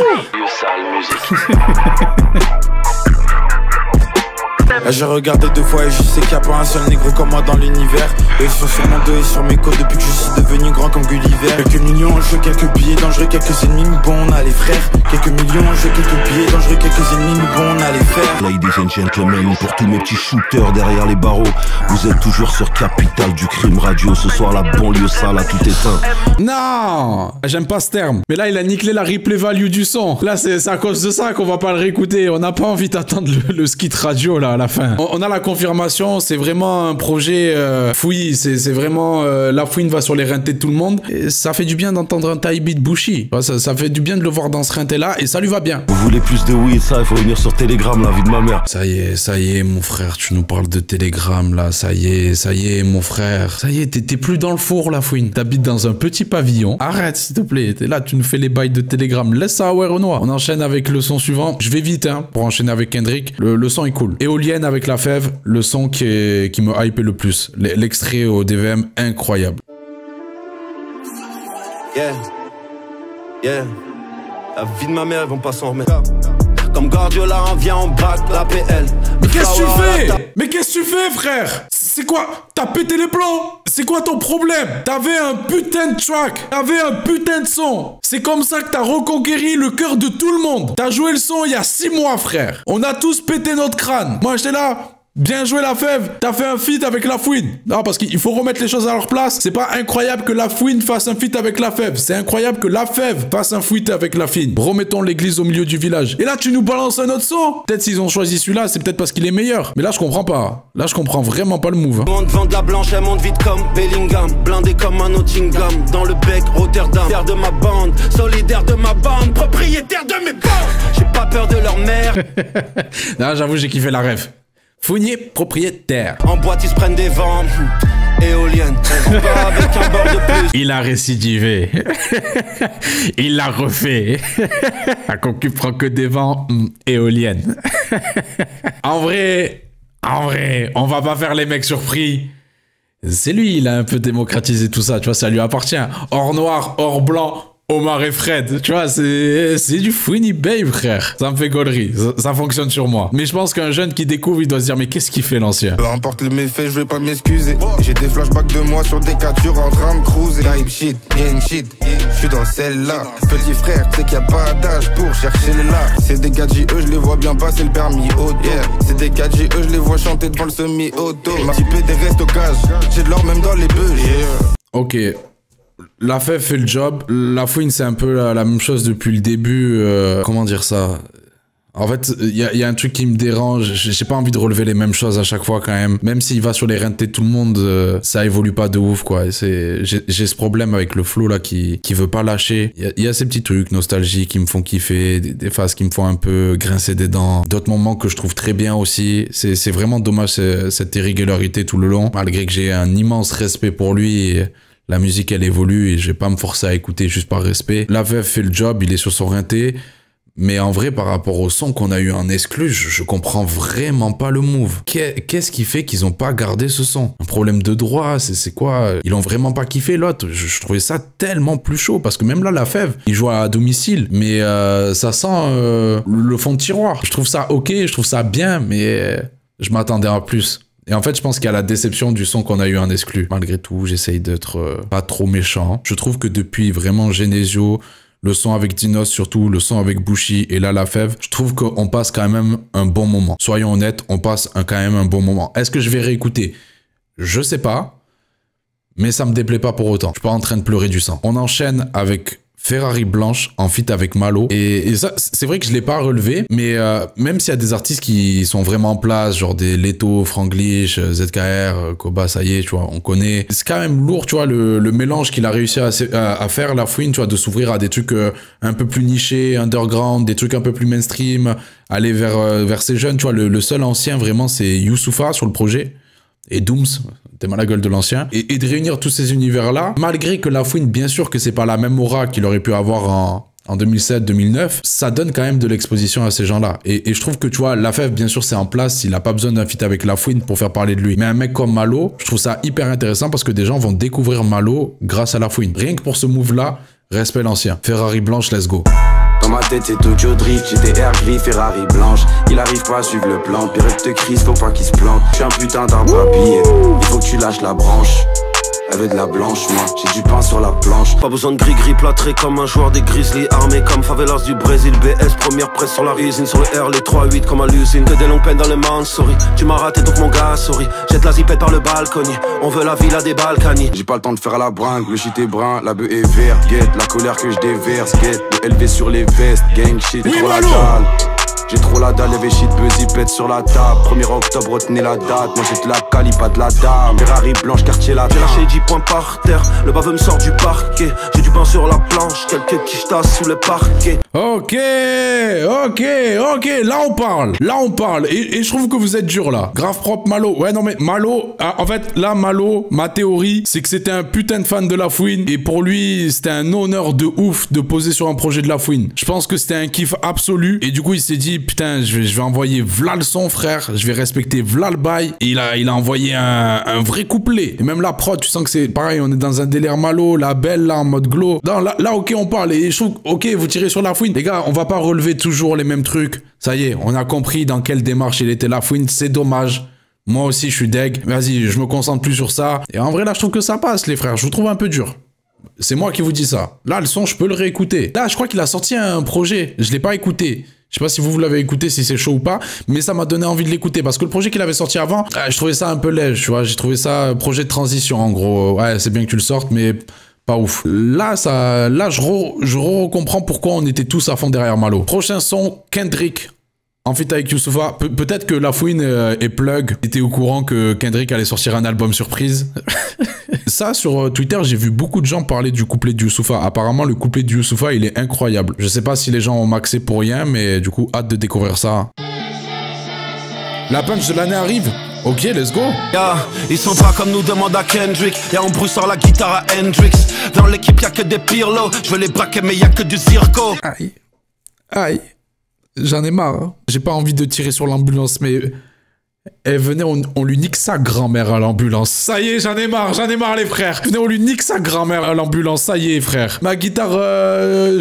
J'ai regardé 2 fois et je sais qu'il n'y a pas un seul négro comme moi dans l'univers. Ils sont sur mon dos et sur mes côtes depuis que je suis devenu grand comme Gulliver. Quelques millions en jeu, quelques billets dangereux, quelques ennemis, mais bon on a les frères. Quelques millions en jeu, quelques billets dangereux, quelques ennemis, mais bon on a les frères. Ladies and gentlemen, pour tous mes petits shooters derrière les barreaux, vous êtes toujours sur Capital du Crime Radio. Ce soir la banlieue sale a tout éteint. Non, j'aime pas ce terme. Mais là il a nickelé la replay value du son. Là c'est à cause de ça qu'on va pas le réécouter. On n'a pas envie d'attendre le skit radio là à la fin. On a la confirmation, c'est vraiment un projet fouillis, c'est vraiment la fouine va sur les rintés de tout le monde. Et ça fait du bien d'entendre un tie beat Bouchy. Ça fait du bien de le voir dans ce rinté là et ça lui va bien. Vous voulez plus de weed, ça il faut venir sur Telegram, la vie de ma mère. Ça y est mon frère, tu nous parles de Telegram là, ça y est mon frère. Ça y est, t'es plus dans le four la fouine. T'habites dans un petit pavillon. Arrête s'il te plaît, t'es là, tu nous fais les bails de Telegram. Laisse ça à Werenoi. On enchaîne avec le son suivant. Je vais vite pour enchaîner avec Kendrick. Le son est cool. Éolienne avec la fève, le son qui me hype le plus. L'extrait au DVM, incroyable. Yeah. La vie de ma mère, ils vont pas s'en remettre. Comme Guardiola, on vient en bac, la PL. Mais qu'est-ce que tu fais, frère? C'est quoi? T'as pété les plombs? C'est quoi ton problème? T'avais un putain de track, t'avais un putain de son. C'est comme ça que t'as reconquéri le cœur de tout le monde. T'as joué le son il y a 6 mois, frère. On a tous pété notre crâne. Moi, j'étais là. Bien joué la fève, t'as fait un feat avec La Fouine. Non, parce qu'il faut remettre les choses à leur place. C'est pas incroyable que La Fouine fasse un feat avec La Fève. C'est incroyable que La Fève fasse un feat avec La Fine. Remettons l'église au milieu du village. Et là, tu nous balances un autre son. Peut-être s'ils ont choisi celui-là, c'est peut-être parce qu'il est meilleur. Mais là, je comprends pas. Là, je comprends vraiment pas le move. On te vend de la blanche, elle monte vite comme Bellingham. Blindé comme un Nottingham. Dans le bec, Rotterdam. Terre de ma bande, solidaire de ma bande, propriétaire de mes bandes. J'ai pas peur de leur mère. Non, j'avoue, j'ai kiffé la ref. Fournier propriétaire. En boîte, ils se prennent des vents. Éoliennes. Pas avec un bord de plus. Il a récidivé. Il l'a refait. Un concu prend que des vents éoliennes. En vrai, on va pas faire les mecs surpris. C'est lui, il a un peu démocratisé tout ça, tu vois, ça lui appartient. Or noir, or blanc, Omar et Fred, tu vois, c'est du Fouini Babe, frère. Ça me fait gaulerie, ça fonctionne sur moi. Mais je pense qu'un jeune qui découvre, il doit se dire, mais qu'est-ce qu'il fait l'ancien? Peu importe les méfaits, je vais pas m'excuser. J'ai des flashbacks de moi sur des captures en train de cruiser. Type shit, gang shit, je suis dans celle-là. Petit frère, tu sais qu'il y a pas d'âge pour chercher les là. C'est des gars de JE, je les vois bien passer le permis auto. Yeah. C'est des gars de JE, je les vois chanter devant le semi-auto. M'a typé des restes au cage, j'ai de l'or même dans les bœufs. Yeah. Ok. La Fève fait le job. La Fouine, c'est un peu la même chose depuis le début. Comment dire ça? En fait, il y a un truc qui me dérange. J'ai pas envie de relever les mêmes choses à chaque fois quand même. Même s'il va sur les reins de tout le monde, ça évolue pas de ouf, quoi. J'ai ce problème avec le flow là qui veut pas lâcher. Il y a ces petits trucs nostalgiques qui me font kiffer, des phases qui me font un peu grincer des dents. D'autres moments que je trouve très bien aussi. C'est vraiment dommage cette irrégularité tout le long. Malgré que j'ai un immense respect pour lui. La musique, elle évolue et je vais pas me forcer à écouter juste par respect. La Veuve fait le job, il est sur son rinté. Mais en vrai, par rapport au son qu'on a eu en exclu, je comprends vraiment pas le move. Qu'est-ce qui fait qu'ils ont pas gardé ce son? Un problème de droit, c'est quoi? Ils l'ont vraiment pas kiffé l'autre. Je trouvais ça tellement plus chaud parce que même là, La Fève, il joue à domicile. Mais ça sent le fond de tiroir. Je trouve ça ok, je trouve ça bien, mais je m'attendais à plus. Et en fait, je pense qu'il y a la déception du son qu'on a eu en exclu. Malgré tout, j'essaye d'être pas trop méchant. Je trouve que depuis vraiment Genesio, le son avec Dinos surtout, le son avec Bouchy et là La Fève, je trouve qu'on passe quand même un bon moment. Soyons honnêtes, on passe quand même un bon moment. Est-ce que je vais réécouter? Je sais pas, mais ça me déplaît pas pour autant. Je suis pas en train de pleurer du sang. On enchaîne avec Ferrari Blanche en feat avec Malo. Et ça, c'est vrai que je l'ai pas relevé, mais même s'il y a des artistes qui sont vraiment en place, genre des Leto, Franglish, ZKR, Koba, ça y est, tu vois, on connaît. C'est quand même lourd, tu vois, le mélange qu'il a réussi à faire, La Fouine, tu vois, de s'ouvrir à des trucs un peu plus nichés, underground, des trucs un peu plus mainstream, aller vers ces jeunes, tu vois. Le seul ancien, vraiment, c'est Youssoupha sur le projet. Et Dooms, t'es mal à la gueule de l'ancien. Et de réunir tous ces univers-là, malgré que La Fouine, bien sûr que c'est pas la même aura qu'il aurait pu avoir en 2007-2009, ça donne quand même de l'exposition à ces gens-là. Et je trouve que, tu vois, La Fève, bien sûr, c'est en place, il a pas besoin d'un feat avec La Fouine pour faire parler de lui. Mais un mec comme Malo, je trouve ça hyper intéressant parce que des gens vont découvrir Malo grâce à La Fouine. Rien que pour ce move-là, respect l'ancien. Ferrari Blanche, let's go. Dans ma tête c'est Tokyo Drift, GTR gris, Ferrari blanche. Il arrive pas à suivre le plan, Pirate te crise, faut pas qu'il se plante. J'suis un putain d'arbre à piller, il faut que tu lâches la branche. Elle veut de la blanche, moi, j'ai du pain sur la planche. Pas besoin de gris-gris plâtré comme un joueur des Grizzlies. Armé comme Favelas du Brésil. BS, première presse sur la usine. Sur le R, les 3-8 comme à l'usine. Que des longues peines dans le Mansouri. Tu m'as raté donc mon gars, sorry. Jette la zipette par le balcony. On veut la villa des Balkany. J'ai pas le temps de faire à la bringue, le shit est brun, la bœuf est verte. Guette, la colère que je déverse, guette. Le LV sur les vestes, gang shit, trop la dalle. J'ai trop la dalle, y'avait shit, buzzy, pète sur la table. 1er octobre, retenez la date. Moi j'ai de la cali, pas de la dame. Ferrari blanche, quartier la j'ai lâché 10 points par terre. Le baveux me sort du parquet. J'ai du pain sur la planche. Quelques quichetas sous le parquet. Ok. Là on parle. Et je trouve que vous êtes dur là. Grave propre Malo. Ouais, non mais Malo, en fait, là Malo, ma théorie, c'est que c'était un putain de fan de La Fouine. Et pour lui, c'était un honneur de ouf de poser sur un projet de La Fouine. Je pense que c'était un kiff absolu. Et du coup, il s'est dit, putain, je vais envoyer v'là le son, frère. Je vais respecter v'là le bail. Et il a envoyé un vrai couplet. Et même la prod, tu sens que c'est pareil, on est dans un délire Malo, la belle là, en mode glow. Non, là, ok, on parle. Et je trouve, ok, vous tirez sur La Fouine. Les gars, on va pas relever toujours les mêmes trucs. Ça y est, on a compris dans quelle démarche il était La Fouine. C'est dommage. Moi aussi, je suis deg. Vas-y, je me concentre plus sur ça. Et en vrai, là, je trouve que ça passe, les frères. Je vous trouve un peu dur. C'est moi qui vous dis ça. Là, le son, je peux le réécouter. Là, je crois qu'il a sorti un projet. Je l'ai pas écouté. Je sais pas si vous l'avez écouté, si c'est chaud ou pas, mais ça m'a donné envie de l'écouter parce que le projet qu'il avait sorti avant, je trouvais ça un peu léger, tu vois. J'ai trouvé ça projet de transition en gros. Ouais, c'est bien que tu le sortes, mais pas ouf. Là, je comprends pourquoi on était tous à fond derrière Malo. Prochain son, Kendrick. En feat avec Youssoupha. Peut-être que La Fouine et Plug étaient au courant que Kendrick allait sortir un album surprise. Ça, sur Twitter, j'ai vu beaucoup de gens parler du couplet de Youssoupha. Apparemment, le couplet de Youssoupha, il est incroyable. Je sais pas si les gens ont maxé pour rien, mais du coup, hâte de découvrir ça. La punch de l'année arrive. Ok, let's go. Ils sont pas comme nous, demande à Kendrick. On bruit sur la guitare à Hendrix. Dans l'équipe, y'a que des pirlos. Je veux les braquer, mais y'a que du zirco. Aïe. Aïe. J'en ai marre. Hein. J'ai pas envie de tirer sur l'ambulance, mais... venez, on lui nique sa grand-mère à l'ambulance. Ça y est, j'en ai marre les frères. Venez, on lui nique sa grand-mère à l'ambulance. Ça y est, frère. Ma guitare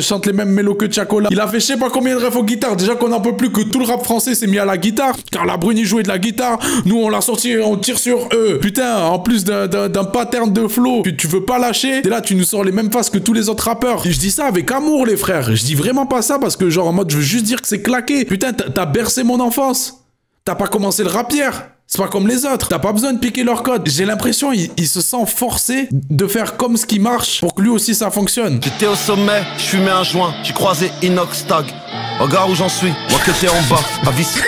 chante les mêmes mélos que Chacola. Il a fait je sais pas combien de refs aux guitares. Déjà qu'on n'en peut plus que tout le rap français s'est mis à la guitare. Car la Bruni jouait de la guitare. Nous, on l'a sorti, on tire sur eux. Putain, en plus d'un pattern de flow que tu veux pas lâcher. Et là, tu nous sors les mêmes faces que tous les autres rappeurs. Et je dis ça avec amour, les frères. Je dis vraiment pas ça parce que genre en mode, je veux juste dire que c'est claqué. Putain, t'as bercé mon enfance. T'as pas commencé le rap hier. C'est pas comme les autres. T'as pas besoin de piquer leur code. J'ai l'impression il se sent forcé de faire comme ce qui marche pour que lui aussi ça fonctionne. J'étais au sommet, je fumais un joint. J'ai croisé Inox Tag. Regarde où j'en suis. Moi que t'es en bas. À vis.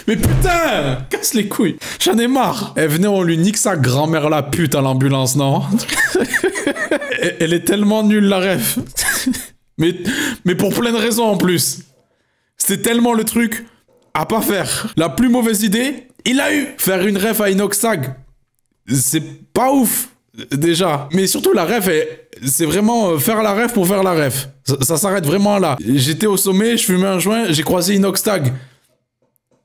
Mais putain, casse les couilles. J'en ai marre. Venez, on lui nique sa grand-mère la pute à l'ambulance, non? Elle est tellement nulle la ref. mais pour plein de raisons en plus. C'était tellement le truc à pas faire. La plus mauvaise idée, il a eu. Faire une ref à Inoxtag. C'est pas ouf, déjà. Mais surtout, la ref, c'est vraiment faire la ref pour faire la ref. Ça s'arrête vraiment là. J'étais au sommet, je fumais un joint, j'ai croisé Inoxtag.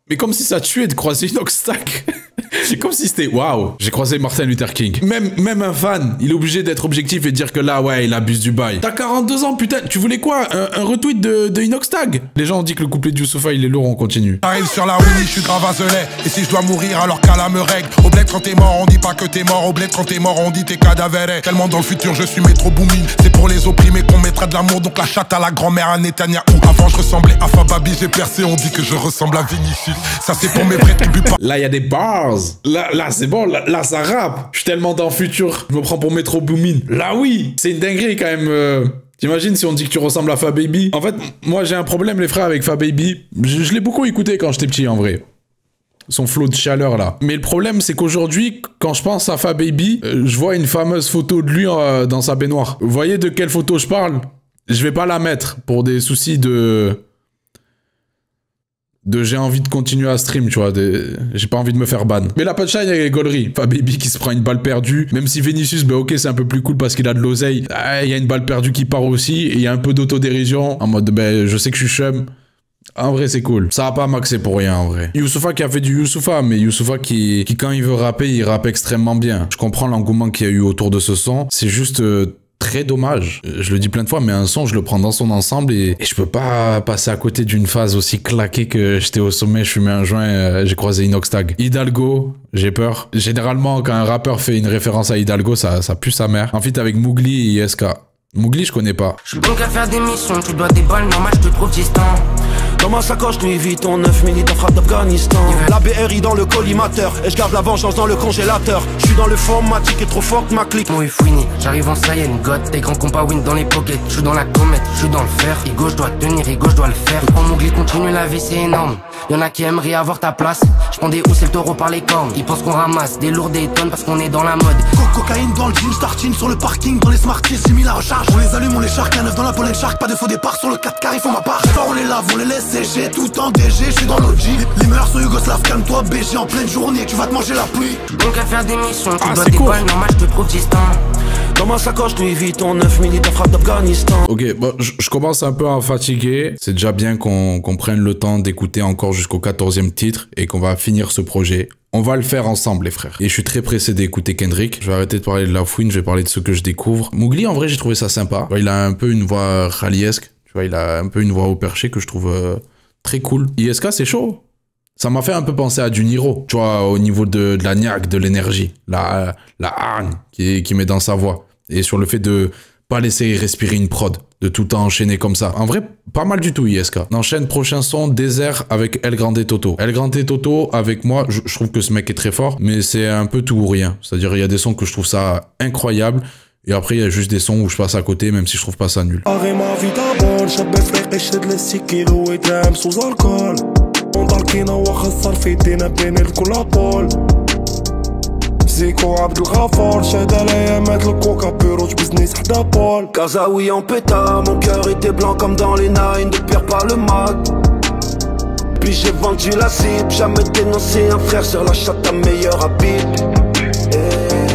Mais comme si ça tuait de croiser Inoxtag. C'est comme si c'était waouh, j'ai croisé Martin Luther King. Même un fan, il est obligé d'être objectif et de dire que là, ouais, il abuse du bail. T'as 42 ans, putain, tu voulais quoi? Un retweet de Inoxtag? Les gens ont dit que le couplet de Youssoupha, il est lourd, on continue. J'arrive sur la Winnie, je suis grave azelé. Et si je dois mourir, alors qu'Allah me règle. Au bled, quand t'es mort, on dit pas que t'es mort. Au bled, quand t'es mort, on dit t'es cadavéré. Tellement dans le futur, je suis métro booming. C'est pour les opprimés qu'on mettra de l'amour. Donc la chatte à la grand-mère à Netanyahou. Avant, je ressemblais à Fababi, j'ai percé. On dit que je ressemble à Vinicius. Ça, c'est pour mes vrais tribus. Là, il y a des bars. Là, c'est bon, là, ça rappe. Je suis tellement dans le futur, je me prends pour Metro Boomin. Là, oui, c'est une dinguerie quand même. T'imagines si on dit que tu ressembles à Fababy? En fait, moi, j'ai un problème, les frères, avec Fababy. Je l'ai beaucoup écouté quand j'étais petit, en vrai. Son flow de chaleur, là. Mais le problème, c'est qu'aujourd'hui, quand je pense à Fababy, je vois une fameuse photo de lui dans sa baignoire. Vous voyez de quelle photo je parle? Je vais pas la mettre pour des soucis de j'ai envie de continuer à stream, tu vois, j'ai pas envie de me faire ban. Mais la punchline, il y a les gauleries. Fababy qui se prend une balle perdue, même si Vinicius, bah ok, c'est un peu plus cool parce qu'il a de l'oseille. Il y a une balle perdue qui part aussi, et il y a un peu d'autodérision, en mode, ben, je sais que je suis chum. En vrai, c'est cool. Ça a pas maxé pour rien, en vrai. Youssoupha qui a fait du Youssoupha, mais Youssoupha qui quand il veut rapper, il rappe extrêmement bien. Je comprends l'engouement qu'il y a eu autour de ce son. C'est juste... très dommage. Je le dis plein de fois, mais un son, je le prends dans son ensemble et je peux pas passer à côté d'une phase aussi claquée que j'étais au sommet, je fumais un joint, j'ai croisé Inoxtag. Hidalgo, j'ai peur. Généralement, quand un rappeur fait une référence à Hidalgo, ça pue sa mère. En fait, avec Mowgli et ISK. Mowgli, je connais pas. Je suis bon qu'à faire des missions, tu dois des balles, normal, je te trouve distant. Dans ma sacoche, Louis Vuitton, 9 militaires frappe d'Afghanistan. La BRI dans le collimateur, et je garde la vengeance dans le congélateur. Je suis dans le formatique et trop fort que ma clique. Moi, fouini, j'arrive en Saiyan, God, des grands compas win dans les pockets. Je suis dans la comète, je suis dans le fer. Ego, je dois tenir, ego, je dois le faire. Prends mon glis, continue la vie, c'est énorme. Y'en a qui aimeraient avoir ta place. Je prends des housses et le taureau par les cornes. Ils pensent qu'on ramasse des lourdes des tonnes parce qu'on est dans la mode. Cocaïne dans le jean, starting sur le parking, dans les smarties, j'ai mis la recharge. On les allume, on les charque, un œuf dans la pollen shark, pas de faux départ sur le 4 car ils font ma part. On les lave, on les laisse sécher, tout en DG, je suis dans l'OG. Les meilleurs sont yougoslaves, calme-toi, BG en pleine journée, tu vas te manger la pluie. Donc à faire des missions, tu dois des balles, normal, je te trouve distant. Dans ma sacoche, Louis Vuitton, 9 militaires frappe d'Afghanistan. Ok, bon, je commence un peu à fatiguer. C'est déjà bien qu'on prenne le temps d'écouter encore jusqu'au 14e titre et qu'on va finir ce projet. On va le faire ensemble, les frères. Et je suis très pressé d'écouter Kendrick. Je vais arrêter de parler de La Fouine, je vais parler de ce que je découvre. Mowgli, en vrai, j'ai trouvé ça sympa. Il a un peu une voix ralliesque. Tu vois, il a un peu une voix au perché que je trouve très cool. ISK, c'est chaud. Ça m'a fait un peu penser à du Niro. Tu vois, au niveau de la niaque, de l'énergie. La hargne qui met dans sa voix. Et sur le fait de pas laisser respirer une prod. de tout le temps enchaîner comme ça. En vrai, pas mal du tout, ISK. On enchaîne prochain son, Désert avec El Grande Toto. El Grande Toto, avec moi, je trouve que ce mec est très fort, mais c'est un peu tout ou rien. C'est-à-dire, il y a des sons que je trouve ça incroyable, et après, il y a juste des sons où je passe à côté, même si je trouve pas ça nul. زيكو عبد الغفار شاد عليا مات الكوكا بيروج بزنس حدا بول Kazaoui en pétard, mon cœur était blanc comme dans les nines, ne perds pas le mag. Puis j'ai vendu la cible, jamais dénoncé un frère sur la chatte ta meilleure habit.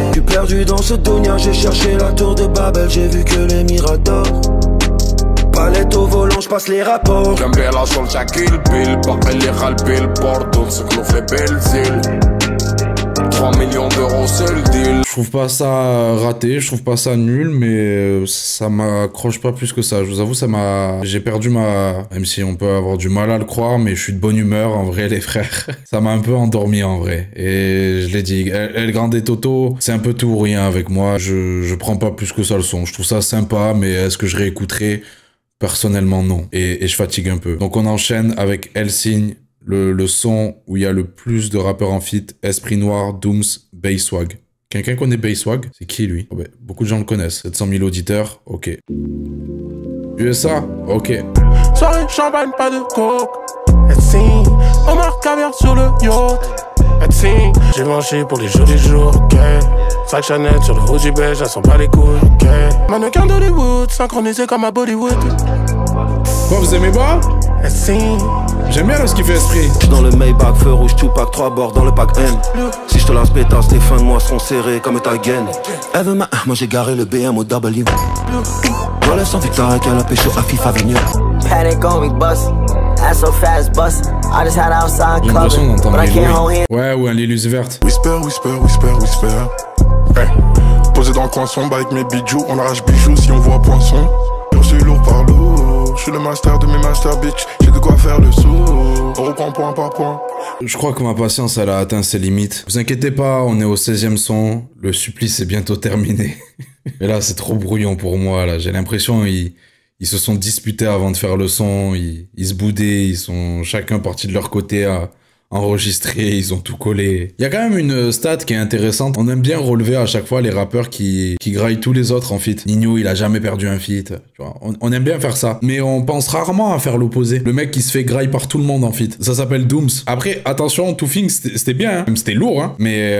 Je suis perdu dans ce dunia, j'ai cherché la tour de Babel, j'ai vu que les miradors. Palette au volant, je passe les rapports. J'aime bien la sol, j'ai kill bill, pas les ralbil, Bordeaux, ce que nous fait belles îles. 3 millions d'euros, c'est le deal. Je trouve pas ça raté, je trouve pas ça nul, mais ça m'accroche pas plus que ça. Je vous avoue, ça m'a... J'ai perdu ma... Même si on peut avoir du mal à le croire, mais je suis de bonne humeur, en vrai, les frères. Ça m'a un peu endormi, en vrai. Et je l'ai dit, El Grande Toto, c'est un peu tout ou rien avec moi. Je prends pas plus que ça le son. Je trouve ça sympa, mais est-ce que je réécouterai? Personnellement, non. Et je fatigue un peu. Donc on enchaîne avec El Signe, le son où il y a le plus de rappeurs en feat, Esprit Noir, Dooms, Bayswag. Quelqu'un connaît Bayswag? C'est qui lui? Oh ben, beaucoup de gens le connaissent. 700 000 auditeurs, ok. USA, ok. Soirée, champagne, pas de coke. Omar caviar sur le yacht. J'ai mangé pour les jolis jours, ok. Sac Chanel sur le haut du beige, elle s'en bat les couilles, ok. Mannequin d'Hollywood, synchronisé comme à Bollywood. Quoi, vous aimez pas? J'aime bien ce qu'il fait Esprit. J'suis dans le Maybach, feu rouge, Tupac, 3 bords dans le pack M. Si j'te lance pétasse, tes fins de mois seront serrés comme ta gaine. Elle veut ma... Moi j'ai garé le BM au W. Dans le sang Victor qu'elle a pécho à FIFA Avenue. Panic on me bust. That's so fast bust. I just had outside clubbing, but I can't hold him. Ouais, ou un Lilus verte. Whisper, whisper, whisper, whisper. Hey. Posé dans le coin sombre avec mes bijoux, on arrache bijoux si on voit poisson. Je suis lourd par l'eau, je suis le master de mes master bitch. J'ai de quoi faire le saut, on reprend point par point. Je crois que ma patience elle a atteint ses limites. Vous inquiétez pas, on est au 16e son, le supplice est bientôt terminé. Mais là c'est trop brouillon pour moi, là j'ai l'impression ils se sont disputés avant de faire le son, ils se boudaient, ils sont chacun partis de leur côté à enregistrer, ils ont tout collé. Il y a quand même une stat qui est intéressante. On aime bien relever à chaque fois les rappeurs qui graillent tous les autres en feat. Nino, il a jamais perdu un feat. Tu vois, on aime bien faire ça. Mais on pense rarement à faire l'opposé. Le mec qui se fait graille par tout le monde en feat. Ça s'appelle Dooms. Après, attention, Toofing, c'était bien. Hein. Même c'était lourd, hein. Mais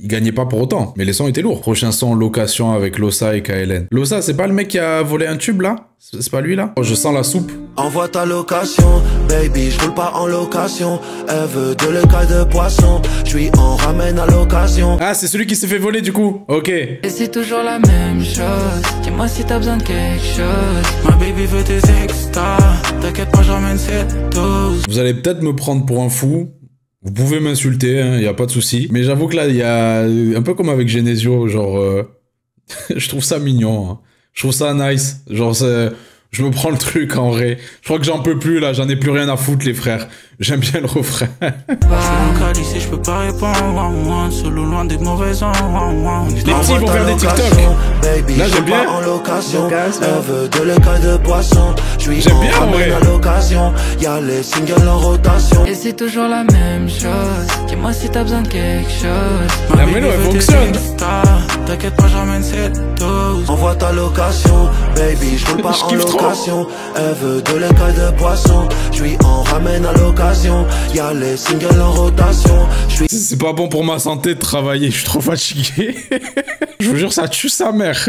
il gagnait pas pour autant. Mais les sons étaient lourds. Prochain son, Location avec Losa et KLN. Losa, c'est pas le mec qui a volé un tube là? C'est pas lui là? Oh, je sens la soupe. Envoie ta location, baby, je roule pas en location. Elle veut de l'écaille de poisson, je lui en ramène à l'occasion. Ah, c'est celui qui s'est fait voler du coup. Ok. Et c'est toujours la même chose. Dis-moi si t'as besoin de quelque chose. Ma baby veut tes extras. T'inquiète pas, j'emmène cette dose. Vous allez peut-être me prendre pour un fou. Vous pouvez m'insulter, hein, y a pas de souci. Mais j'avoue que là, il y a un peu comme avec Genesio, genre, je trouve ça mignon. Hein. Je trouve ça nice. Genre, je me prends le truc en vrai. Je crois que j'en peux plus là, j'en ai plus rien à foutre les frères. J'aime bien le refrain. Je suis en cali si je peux pas répondre. Solo loin des mauvais ans. Les petits vont faire des TikTok. Là j'aime bien. Elle veut de l'écaille de poisson. Je lui j'aime bien en vrai. À l'occasion. Y'a les singles en rotation. Et c'est toujours la même chose. Dis-moi si t'as besoin de quelque chose. La mélo elle fonctionne. T'inquiète pas, j'emmène cette dose. Envoie ta location, baby, je roule pas en location. Elle veut de l'écaille de poisson, je lui en ramène à l'occasion. Y'a les singles en rotation. C'est pas bon pour ma santé de travailler, je suis trop fatigué. Je vous jure, ça tue sa mère.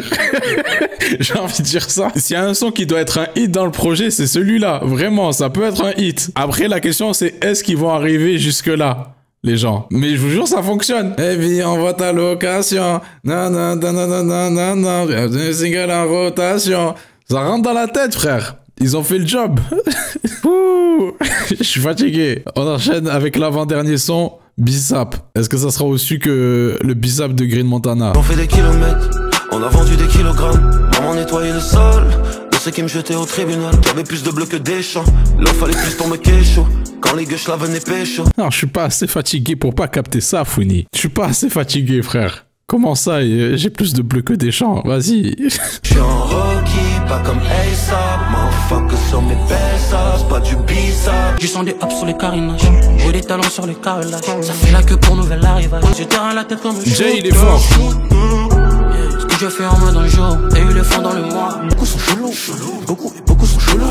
J'ai envie de dire ça. S'il y a un son qui doit être un hit dans le projet, c'est celui-là. Vraiment, ça peut être un hit. Après, la question c'est est-ce qu'ils vont arriver jusque-là les gens. Mais je vous jure, ça fonctionne. Eh bien, envoie ta location. Non, non, non, non, non, non, non, non. Bienvenue, single en rotation. Ça rentre dans la tête, frère. Ils ont fait le job. Je suis fatigué. On enchaîne avec l'avant-dernier son, Bissap. Est-ce que ça sera au-dessus que le Bissap de Green Montana? On fait des kilomètres, on a vendu des kilogrammes. Maman nettoyait le sol. C'est qui me jetait au tribunal. J'avais plus de bleus que des champs. Là fallait plus pour me kécho. Quand les gueuches là venaient pécho. Non, je suis pas assez fatigué pour pas capter ça, Founi. Je suis pas assez fatigué, frère. Comment ça, j'ai plus de bleu que des champs? Vas-y. J'suis en Rocky, pas comme ASAP. Motherfucker sur mes pesos, pas du bicep. Je sens des hops sur les carinages, j'ai des talons sur les carrelages. Ça fait la queue pour nouvel arrivage. Je terrain la tête comme un Jay, il est fort. Ce que je fais en mode un jour, t'as eu le fond dans le mois. Beaucoup sont chelous, beaucoup sont chelous.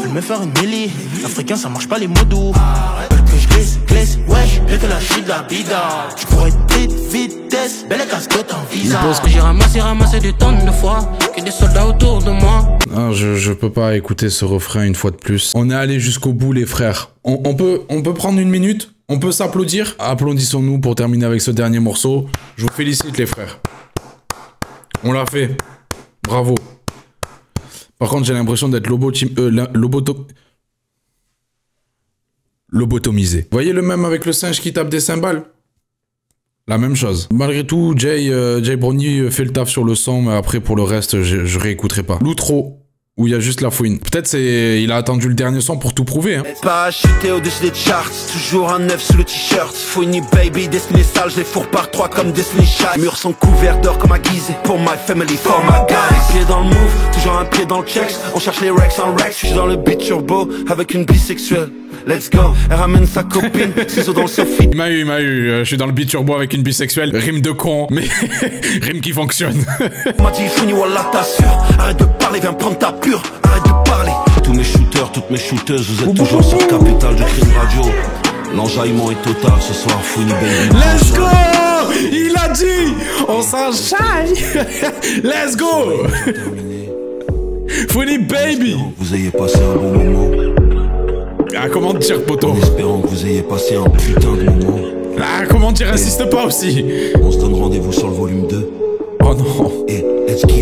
Je me faire une milli, africain ça marche pas les mots doux. Que je glisse, wesh, mieux que la chute de la bida. Je pourrais être vitesse, belle casquette en visa. J'ai ramassé des tonnes de fois, que des soldats autour de moi. Non, je peux pas écouter ce refrain une fois de plus. On est allé jusqu'au bout, les frères. On peut prendre une minute? On peut s'applaudir? Applaudissons-nous pour terminer avec ce dernier morceau. Je vous félicite, les frères. On l'a fait. Bravo. Par contre, j'ai l'impression d'être lobotomisé. Vous voyez le même avec le singe qui tape des cymbales? La même chose. Malgré tout, Jay Brownie fait le taf sur le son, mais après, pour le reste, je réécouterai pas. L'outro, où il y a juste la fouine. Peut-être il a attendu le dernier son pour tout prouver, hein. Pas chuté au-dessus des charts, toujours un neuf sous le t-shirt. Fouini baby, dessiné sale, je les fourre par trois comme Disney Shy. Murs sont couverts d'or comme aiguisé, pour my family, for my guys. Pied dans le move, toujours un pied dans le checks. On cherche les Rex en Rex, je suis dans le beat turbo avec une bisexuelle. Let's go, elle ramène sa copine, ciseaux dans le sophie. Il m'a eu, je suis dans le beat turbo avec une bisexuelle. Rime de con, mais rime qui fonctionne. M'a dit fini, wallah t'assure. Arrête de parler, viens prendre ta pure. Arrête de parler. Tous mes shooters, toutes mes shooteuses, vous êtes toujours sur Capital du Crime Radio. L'enjaillement est total ce soir, Fouini baby. Let's go! Il a dit! On s'enjaille! Let's go! Fouini baby! Vous ayez passé un bon moment. Ah, comment dire, poto? En espérant que vous ayez passé un putain de moment. Ah, comment dire, insiste pas aussi. On se donne rendez-vous sur le volume 2. Oh non. Et let's go.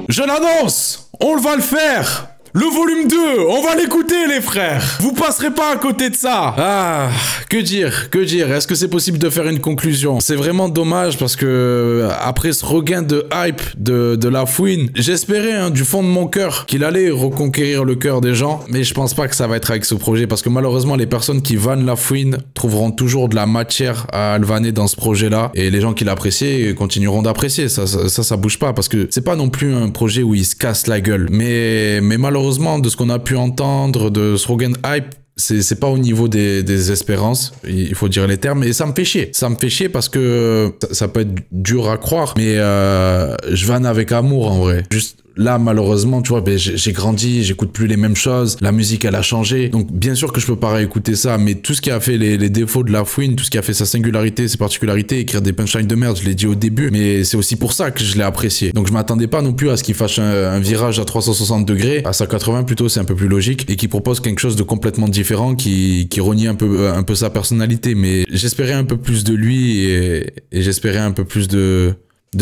Je l'annonce, on va le faire. Le volume 2, on va l'écouter, les frères. Vous passerez pas à côté de ça. Ah, que dire? Est-ce que c'est possible de faire une conclusion? C'est vraiment dommage parce que après ce regain de hype de la fouine, j'espérais hein, du fond de mon cœur qu'il allait reconquérir le cœur des gens, mais je pense pas que ça va être avec ce projet parce que malheureusement les personnes qui vannent la fouine trouveront toujours de la matière à le vanner dans ce projet-là et les gens qui l'apprécient continueront d'apprécier. Ça bouge pas parce que c'est pas non plus un projet où il se casse la gueule, mais malheureusement de ce qu'on a pu entendre, de ce regain hype, c'est pas au niveau des espérances, il faut dire les termes, et ça me fait chier. Ça me fait chier parce que ça peut être dur à croire, mais je vanne avec amour en vrai. Juste là, malheureusement, tu vois, ben, j'ai grandi, j'écoute plus les mêmes choses, la musique, elle a changé. Donc, bien sûr que je peux pas réécouter ça, mais tout ce qui a fait les défauts de la fouine, tout ce qui a fait sa singularité, ses particularités, écrire des punchlines de merde, je l'ai dit au début, mais c'est aussi pour ça que je l'ai apprécié. Donc, je m'attendais pas non plus à ce qu'il fasse un virage à 360 degrés, à 180 plutôt, c'est un peu plus logique, et qui propose quelque chose de complètement différent, qui renie un peu sa personnalité, mais j'espérais un peu plus de lui, et j'espérais un peu plus de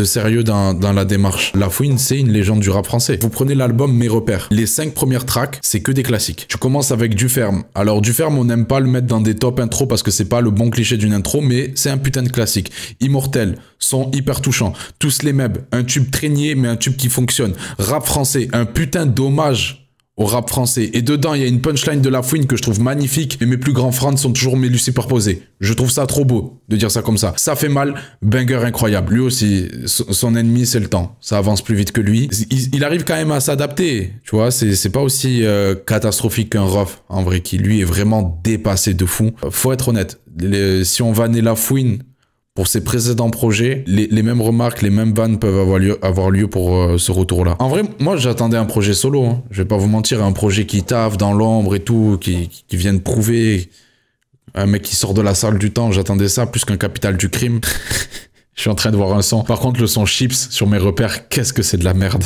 sérieux dans la démarche. La fouine, c'est une légende du rap français. Vous prenez l'album Mes Repères. Les 5 premières tracks, c'est que des classiques. Tu commences avec Du Ferme. Alors Du Ferme, on n'aime pas le mettre dans des top intro parce que c'est pas le bon cliché d'une intro, mais c'est un putain de classique. Immortel, son hyper touchant. Tous les meubles, un tube traînier, mais un tube qui fonctionne. Rap français, un putain d'hommage au rap français. Et dedans, il y a une punchline de la fouine que je trouve magnifique, et mes plus grands fans sont toujours mes superposés. Je trouve ça trop beau de dire ça comme ça. Ça fait mal, banger incroyable. Lui aussi, son ennemi, c'est le temps. Ça avance plus vite que lui. Il arrive quand même à s'adapter, tu vois. C'est pas aussi catastrophique qu'un Ruff, en vrai, qui lui est vraiment dépassé de fou. Faut être honnête. Si on vannait la fouine pour ses précédents projets, les mêmes remarques, les mêmes vannes peuvent avoir lieu pour ce retour-là. En vrai, moi, j'attendais un projet solo. Hein. Je vais pas vous mentir, un projet qui taffe dans l'ombre et tout, qui vient de prouver. Un mec qui sort de la salle du temps, j'attendais ça plus qu'un Capital du Crime. Je suis en train de voir un son. Par contre, le son chips sur Mes Repères, qu'est-ce que c'est de la merde.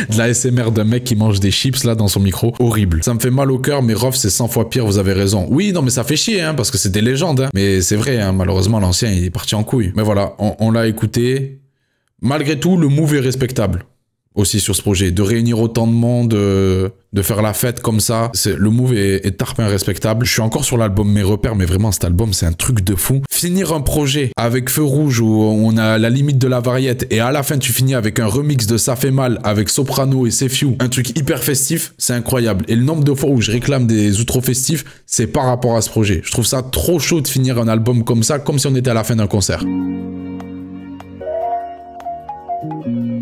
De la SMR d'un mec qui mange des chips là dans son micro. Horrible. Ça me fait mal au cœur, mais Ruff, c'est 100 fois pire, vous avez raison. Oui, non, mais ça fait chier, hein, parce que c'est des légendes. Hein. Mais c'est vrai, hein, malheureusement, l'ancien, il est parti en couille. Mais voilà, on l'a écouté. Malgré tout, le move est respectable. Aussi sur ce projet, de réunir autant de monde, de faire la fête comme ça, le move est tarpin respectable. Je suis encore sur l'album Mes Repères, mais vraiment cet album c'est un truc de fou. Finir un projet avec Feu Rouge où on a la limite de la variette et à la fin tu finis avec un remix de Ça fait mal avec Soprano et Sefiu, un truc hyper festif, c'est incroyable. Et le nombre de fois où je réclame des outros festifs, c'est par rapport à ce projet. Je trouve ça trop chaud de finir un album comme ça, comme si on était à la fin d'un concert. Bye.